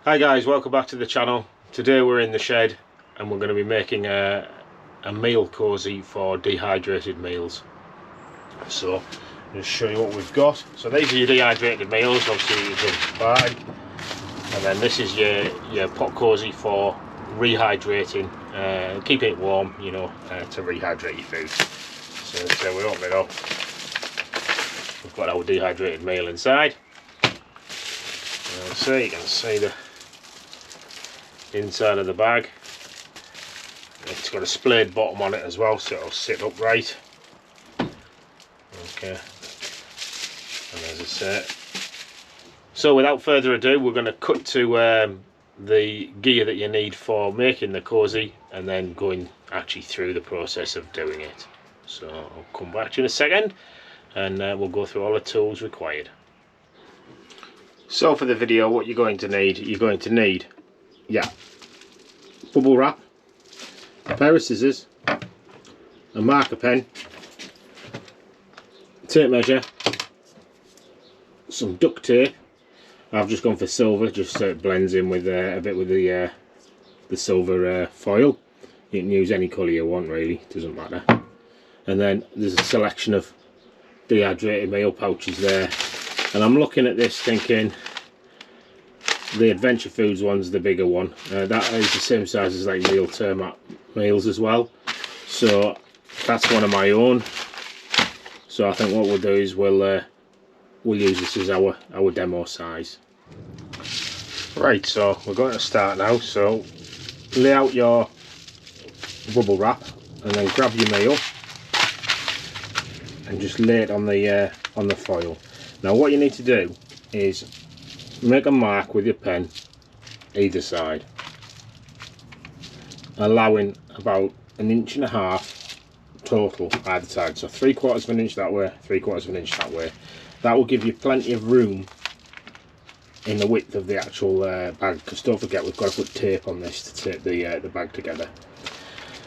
Hi guys, welcome back to the channel. Today we're in the shed and we're going to be making a meal cosy for dehydrated meals. So I'll just show you what we've got. So these are your dehydrated meals, obviously you can buy, and then this is your pot cosy for rehydrating, keeping it warm, you know, to rehydrate your food. So we open it up, we've got our dehydrated meal inside. So you can see the inside of the bag. It's got a splayed bottom on it as well, so it'll sit upright. Okay, and as I say, so without further ado, we're going to cut to the gear that you need for making the cosy, and then going actually through the process of doing it. So I'll come back to you in a second, and we'll go through all the tools required. So for the video, what you're going to need, yeah, bubble wrap, a pair of scissors, a marker pen, tape measure, some duct tape. I've just gone for silver just so it blends in with a bit with the silver foil. You can use any colour you want, really, doesn't matter. And then there's a selection of dehydrated meal pouches there, and I'm looking at this thinking the Adventure Foods one's the bigger one. That is the same size as like Meal Termat meals as well, so that's one of my own. So I think what we'll do is we'll use this as our demo size. Right, so we're going to start now. So lay out your bubble wrap and then grab your meal and just lay it on the foil. Now what you need to do is make a mark with your pen either side, allowing about 1.5 inches total either side. So 3/4 of an inch that way, 3/4 of an inch that way. That will give you plenty of room in the width of the actual bag, because don't forget we've got to put tape on this to tape the bag together.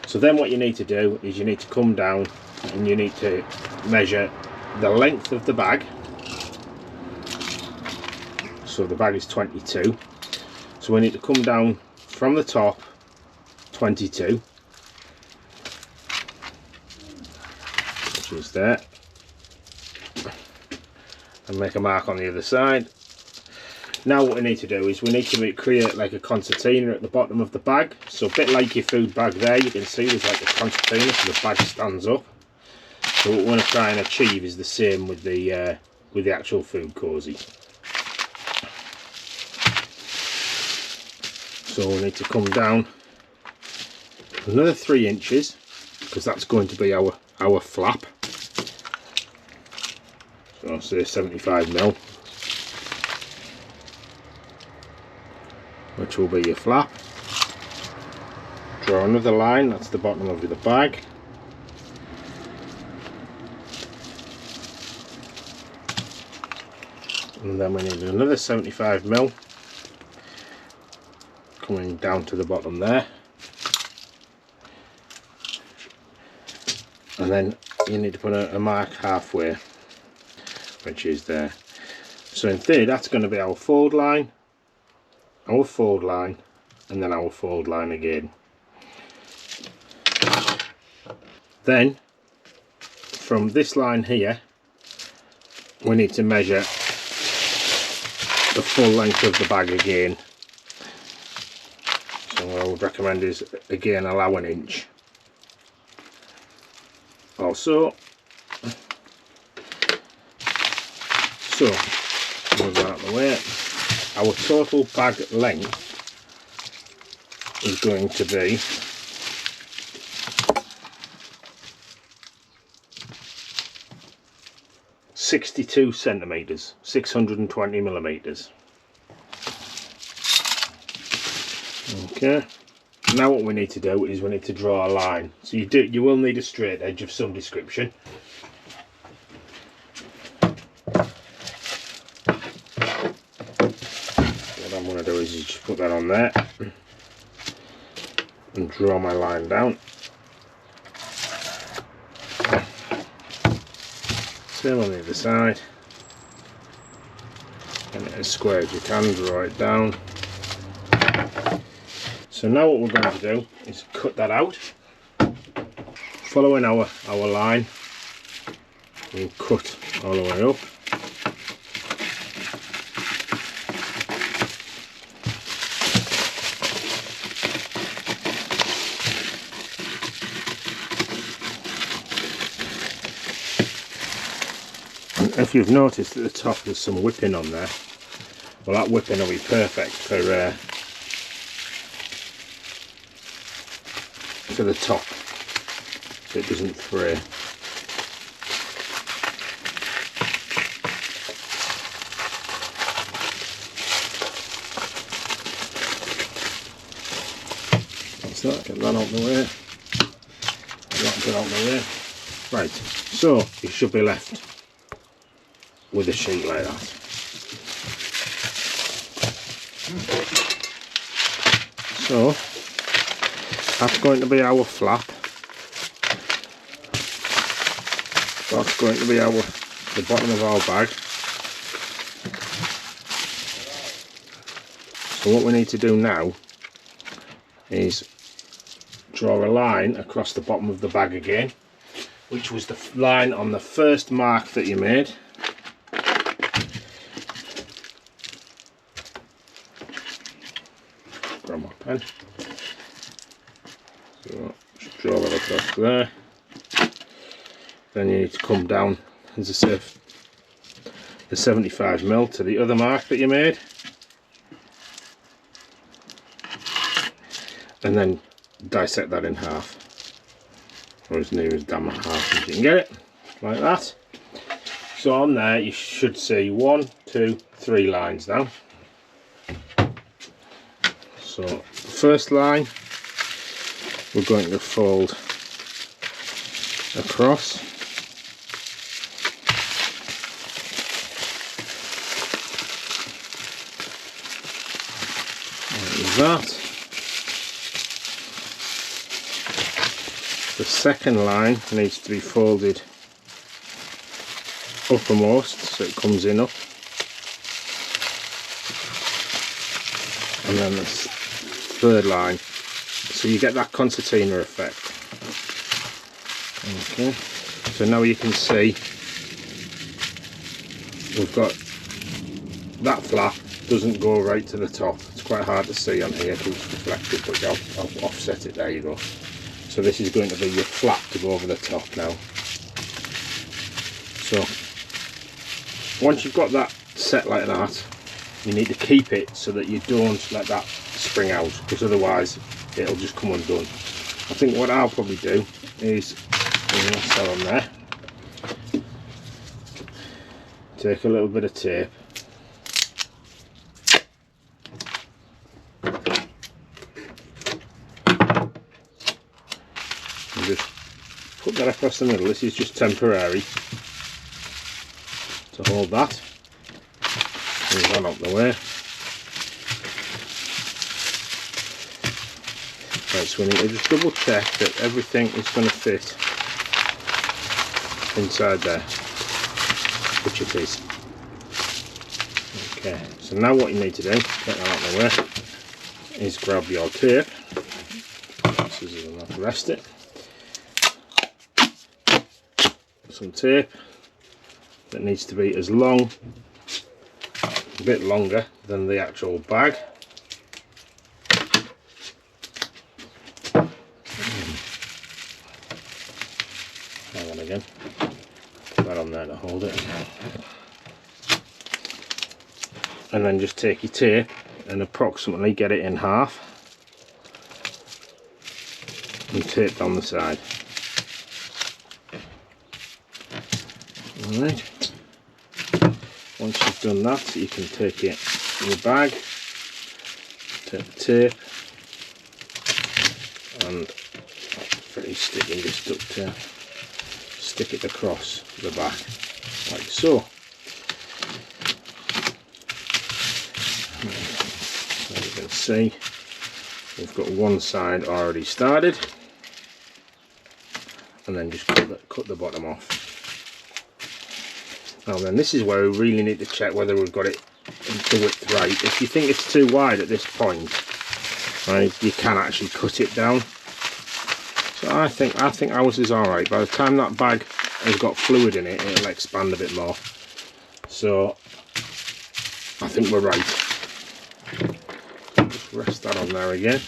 So then what you need to do is you need to come down and you need to measure the length of the bag. So the bag is 22, so we need to come down from the top 22, which is there, and make a mark on the other side. Now what we need to do is we need to create like a concertina at the bottom of the bag, so a bit like your food bag there, you can see there's like a concertina so the bag stands up. So what we want to try and achieve is the same with the actual food cosy. So we'll need to come down another 3 inches, because that's going to be our flap. So I'll say 75mm, which will be your flap. Draw another line, that's the bottom of the bag. And then we need another 75mm. Coming down to the bottom there, and then you need to put a mark halfway, which is there. So in theory that's going to be our fold line, and then our fold line again. Then from this line here we need to measure the full length of the bag again. What I would recommend is again allow 1 inch. Also, so move that out of the way. Our total bag length is going to be 62 centimeters, 620mm. Okay, now what we need to do is we need to draw a line. So you will need a straight edge of some description. What I'm going to do is just put that on there and draw my line down. Same on the other side. And as square as you can, draw it down. So now what we're going to do is cut that out, following our line, we'll cut all the way up. And if you've noticed at the top there's some whipping on there, well, that whipping will be perfect for the top, so it doesn't fray. So get that out of the way. Get out of the way. Right, so you should be left with a sheet like that. So that's going to be our flap. That's going to be the bottom of our bag. So what we need to do now is draw a line across the bottom of the bag again, which was the line on the first mark that you made. Grab my pen. So just draw that across there. Then you need to come down, as I said, the 75mm to the other mark that you made, and then dissect that in half, or as near as damn half as you can get it, like that. So on there you should see 1, 2, 3 lines now. So the first line we're going to fold across, like that. The second line needs to be folded uppermost so it comes in up, and then the third line, so you get that concertina effect. Okay, so now you can see we've got that flap doesn't go right to the top. It's quite hard to see on here because it's reflected, but I'll offset it. There you go. So this is going to be your flap to go over the top now. So once you've got that set like that, you need to keep it so that you don't let that spring out, because otherwise it'll just come undone. I think what I'll probably do is, that on there, take a little bit of tape, and just put that across the middle. This is just temporary to hold that. Move that out the way. Right, so we need to just double check that everything is going to fit inside there, which it is. Okay, so now what you need to do, get that out of the way, is grab your tape, scissors and that, rest it, some tape that needs to be as long, a bit longer than the actual bag. Hang on again, put that on there to hold it, and then just take your tape and approximately get it in half and tape down the side. Alright, once you've done that, you can take it in your bag, take the tape, and very sticky, just duct tape, stick it across the back like so. As you can see, we've got one side already started, and then just cut the bottom off. Now then, this is where we really need to check whether we've got it the width right. If you think it's too wide at this point, and you can actually cut it down. So I think ours is alright. By the time that bag has got fluid in it, it'll expand a bit more. So I think we're right. Just rest that on there again.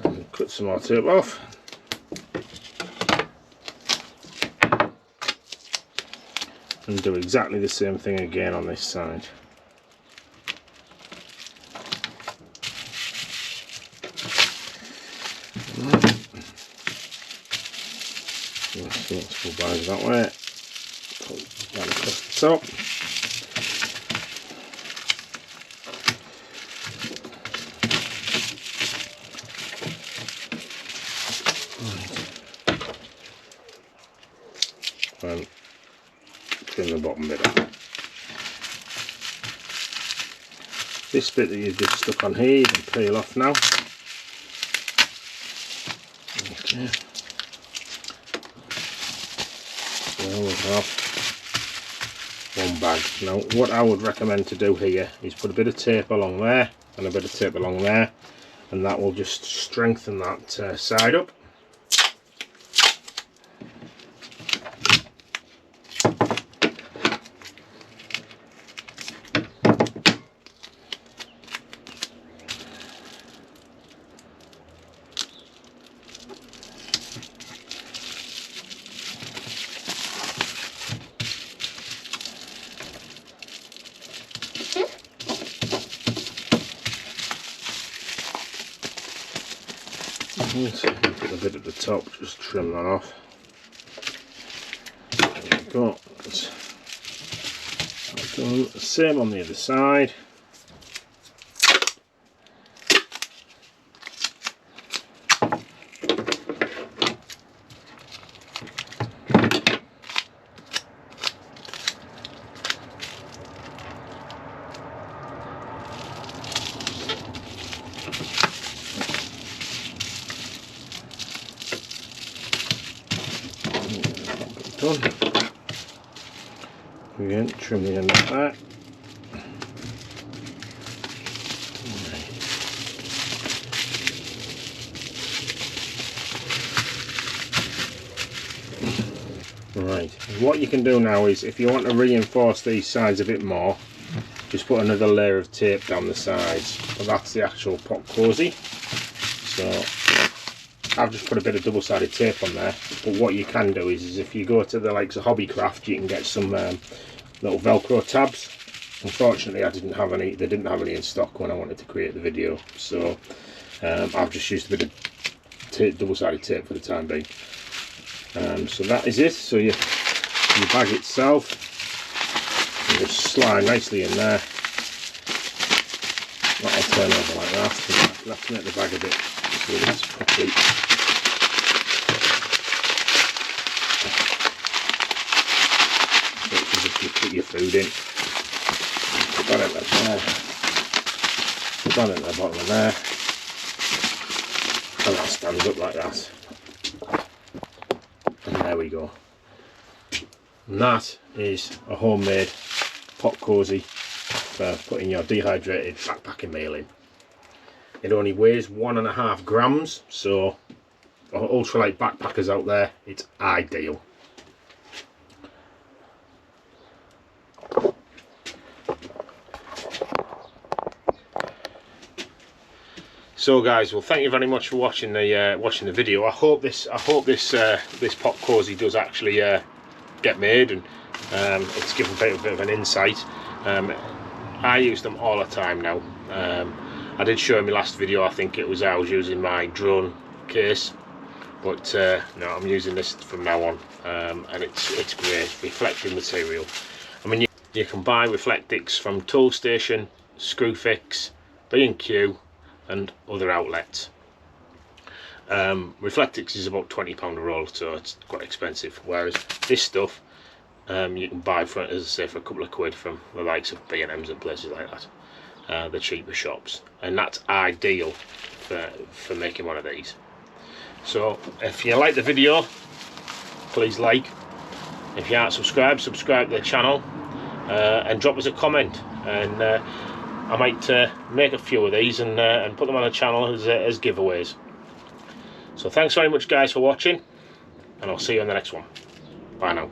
And cut some more tape off. And do exactly the same thing again on this side. Let's go bags that way. Pull that across the top. And trim the bottom bit up. This bit that you've just stuck on here, you can peel off now. Okay. So we have one bag. Now what I would recommend to do here is put a bit of tape along there and a bit of tape along there, and that will just strengthen that side up. Put a bit at the top, just trim that off. There we go. That's done. Same on the other side. Done. Again, trim the end of that. Right, what you can do now is, if you want to reinforce these sides a bit more, just put another layer of tape down the sides. But that's the actual pot cosy. So I've just put a bit of double-sided tape on there, but what you can do is if you go to the likes of Hobbycraft, you can get some little Velcro tabs. Unfortunately, they didn't have any in stock when I wanted to create the video, so I've just used a bit of double-sided tape for the time being. So that is it. So your bag itself, you just slide nicely in there. That'll turn over like that. You'll have to make the bag a bit so it's complete. So you put your food in. Put that in there. Put that in the bottom of there. And that stands up like that. And there we go. And that is a homemade pot cosy for putting your dehydrated backpacking meal in. It only weighs 1.5 grams, so for ultralight backpackers out there, it's ideal. So guys, well, thank you very much for watching the video. I hope this pot cosy does actually get made, and it's given a bit of an insight. I use them all the time now. I did show in my last video, I think it was I was using my drone case, but no, I'm using this from now on, and it's great, reflective material. I mean, you can buy Reflectix from Toolstation, Screwfix, B&Q, and other outlets. Reflectix is about £20 a roll, so it's quite expensive, whereas this stuff you can buy for, as I say, for a couple of quid from the likes of B&M's and places like that, the cheaper shops, and that's ideal for making one of these. So if you like the video, please like. If you aren't subscribed, subscribe to the channel, and drop us a comment, and I might make a few of these and put them on the channel as giveaways. So thanks very much guys for watching, and I'll see you on the next one. Bye now.